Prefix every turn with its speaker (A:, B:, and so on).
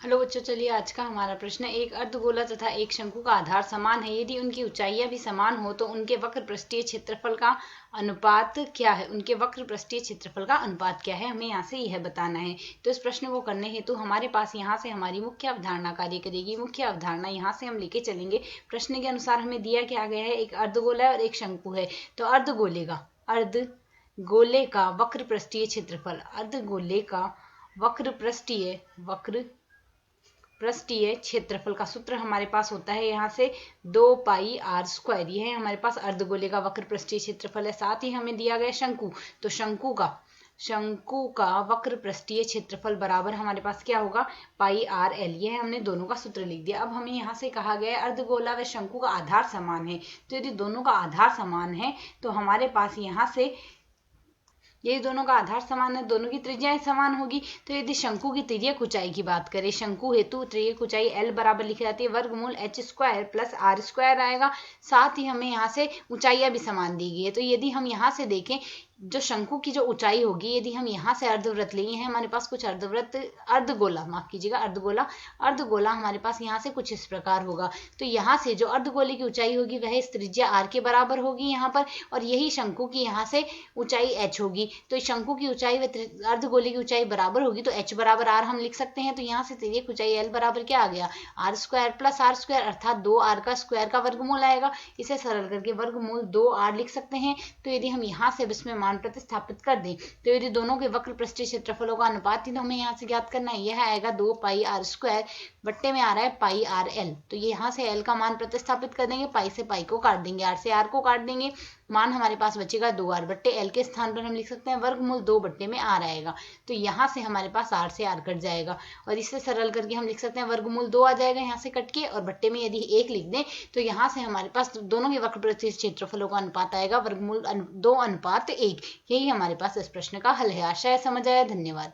A: Hello बच्चों, चलिए आज का हमारा प्रश्न है, एक अर्धगोला तथा एक शंकु का आधार समान है। यदि उनकी ऊंचाइयां भी समान हो तो उनके वक्र पृष्ठीय क्षेत्रफल का अनुपात क्या है। उनके वक्र पृष्ठीय क्षेत्रफल का अनुपात क्या है, हमें यहाँ से यह बताना है। तो इस प्रश्न को करने हेतु हमारे पास यहाँ से हमारी मुख्य अवधारणा कार्य करेगी। मुख्य अवधारणा यहाँ से हम लेके चलेंगे। प्रश्न के अनुसार हमें दिया क्या गया है, एक अर्धगोला है और एक शंकु है। तो अर्धगोले का वक्र पृष्ठीय क्षेत्रफल, अर्धगोले का वक्र पृष्ठीय क्षेत्रफल का सूत्र हमारे पास होता है यहाँ से 2πr²। यह है हमारे पास अर्धगोले का वक्र पृष्ठीय क्षेत्रफल है। साथ ही हमें दिया गया शंकु, तो शंकु का वक्र पृष्ठीय क्षेत्रफल बराबर हमारे पास क्या होगा, πrl। यह हमने दोनों का सूत्र लिख दिया। अब हमें यहाँ से कहा गया है अर्धगोला व शंकु का आधार समान है। तो यदि दोनों का आधार समान है तो हमारे पास यहाँ से ये दोनों का आधार समान है, दोनों की त्रिज्याएं समान होगी। तो यदि शंकु की तिर्यक ऊंचाई की बात करें, शंकु हेतु तिर्यक ऊंचाई l बराबर लिखी जाती है वर्गमूल h² प्लस r² आएगा। साथ ही हमें यहाँ से ऊंचाइयां भी समान दी गई है। तो यदि हम यहाँ से देखें, जो शंकु की जो ऊंचाई होगी, यदि हम यहाँ से अर्धवृत्त लेंगे हैं, हमारे पास कुछ अर्धगोला हमारे पास यहाँ से कुछ इस प्रकार होगा। तो यहाँ से जो अर्धगोले की ऊंचाई होगी वह इस त्रिज्या r के बराबर होगी यहाँ पर, और यही शंकु की यहाँ से ऊंचाई h होगी। तो शंकु की ऊंचाई व अर्धगोले की ऊंचाई बराबर होगी, तो h बराबर r हम लिख सकते हैं। तो यहाँ से तिर्यक ऊंचाई l बराबर क्या आ गया, r² प्लस r², अर्थात 2r का स्क्वायर का वर्गमूल आएगा। इसे सरल करके वर्गमूल 2r लिख सकते हैं। तो यदि हम यहाँ से इसमें मान प्रतिस्थापित कर दें, तो यदि दोनों के वक्र पृष्ठीय क्षेत्रफलों का अनुपात ही तो हमें यहाँ से ज्ञात करना है। यह आएगा 2πr² बट्टे में आ रहा है πrl। तो ये यहाँ से l का मान प्रतिस्थापित कर देंगे, पाई से पाई को काट देंगे, r से r को काट देंगे, मान हमारे पास बचेगा 2r बट्टे l के स्थान पर हम लिख सकते हैं वर्गमूल 2 बट्टे में r आएगा। तो यहाँ से हमारे पास r से r कट जाएगा, और इससे सरल करके हम लिख सकते हैं वर्गमूल 2 आ जाएगा यहाँ से कट के, और बट्टे में यदि 1 लिख दें तो यहाँ से हमारे पास दोनों के वक्र पृष्ठीय क्षेत्रफलों का अनुपात आएगा वर्गमूल 2:1। यही हमारे पास इस प्रश्न का हल है। आशा है समझ आया। धन्यवाद।